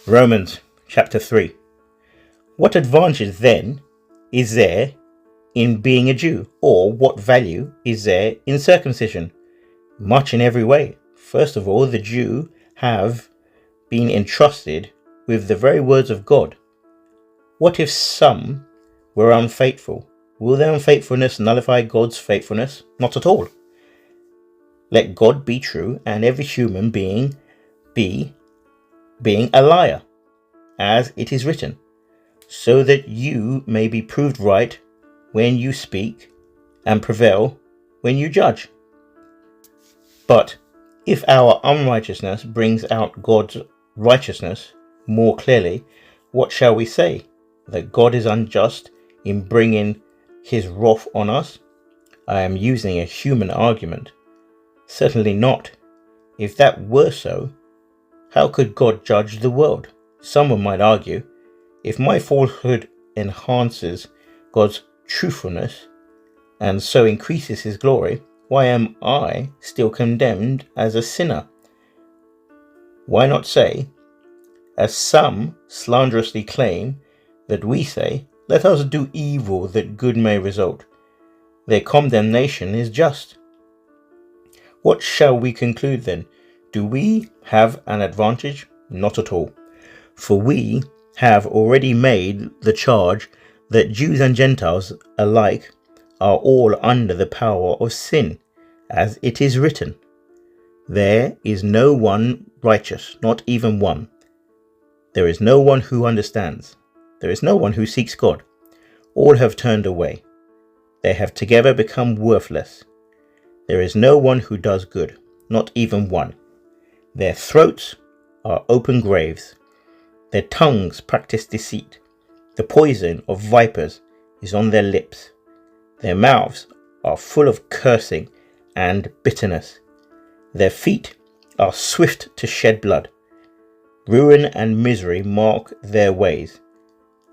Romans chapter 3. What advantage then is there in being a Jew? Or what value is there in circumcision? Much in every way. First of all, the Jew have been entrusted with the very words of God. What if some were unfaithful? Will their unfaithfulness nullify God's faithfulness? Not at all. Let God be true and every human being be a liar, as it is written, so that you may be proved right when you speak and prevail when you judge. But if our unrighteousness brings out God's righteousness more clearly, what shall we say? That God is unjust in bringing his wrath on us? I am using a human argument. Certainly not. If that were so, how could God judge the world? Someone might argue, if my falsehood enhances God's truthfulness and so increases his glory, why am I still condemned as a sinner? Why not say, as some slanderously claim that we say, let us do evil that good may result. Their condemnation is just. What shall we conclude then? Do we have an advantage? Not at all. For we have already made the charge that Jews and Gentiles alike are all under the power of sin, as it is written, there is no one righteous, not even one. There is no one who understands. There is no one who seeks God. All have turned away. They have together become worthless. There is no one who does good, not even one. Their throats are open graves. Their tongues practice deceit. The poison of vipers is on their lips. Their mouths are full of cursing and bitterness. Their feet are swift to shed blood. Ruin and misery mark their ways,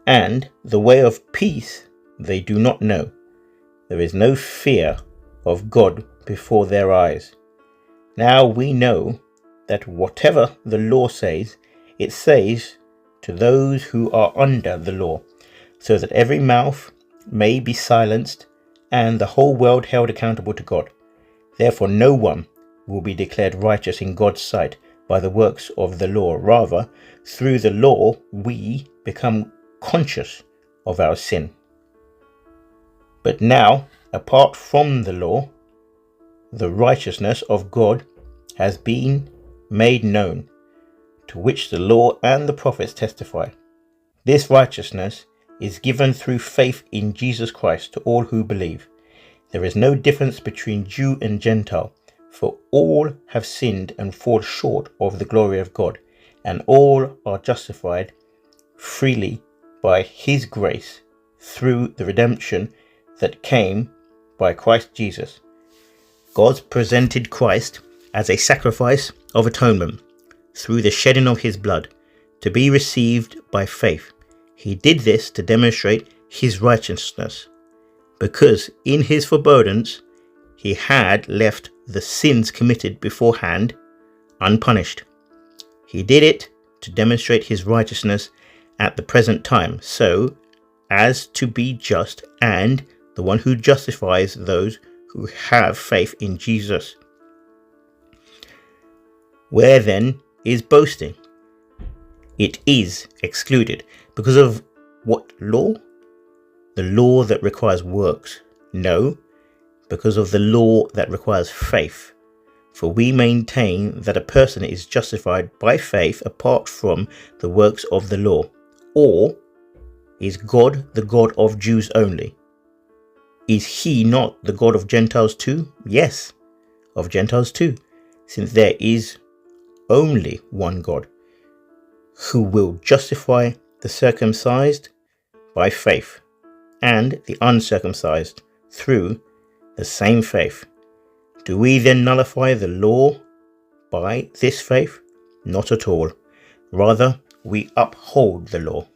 and the way of peace they do not know. There is no fear of God before their eyes. Now we know that whatever the law says, it says to those who are under the law, so that every mouth may be silenced and the whole world held accountable to God. Therefore no one will be declared righteous in God's sight by the works of the law. Rather, through the law we become conscious of our sin. But now, apart from the law, the righteousness of God has been made known, to which the law and the prophets testify. This righteousness is given through faith in Jesus Christ to all who believe. There is no difference between Jew and Gentile, for all have sinned and fall short of the glory of God, and all are justified freely by his grace through the redemption that came by Christ Jesus. God presented Christ as a sacrifice of atonement through the shedding of his blood to be received by faith. He did this to demonstrate his righteousness, because in his forbearance he had left the sins committed beforehand unpunished. He did it to demonstrate his righteousness at the present time, so as to be just and the one who justifies those who have faith in Jesus. Where then is boasting? It is excluded. Because of what law? The law that requires works? No, because of the law that requires faith. For we maintain that a person is justified by faith apart from the works of the law. Or is God the God of Jews only? Is he not the God of Gentiles too? Yes, of Gentiles too, since there is only one God, who will justify the circumcised by faith, and the uncircumcised through the same faith. Do we then nullify the law by this faith? Not at all. Rather, we uphold the law.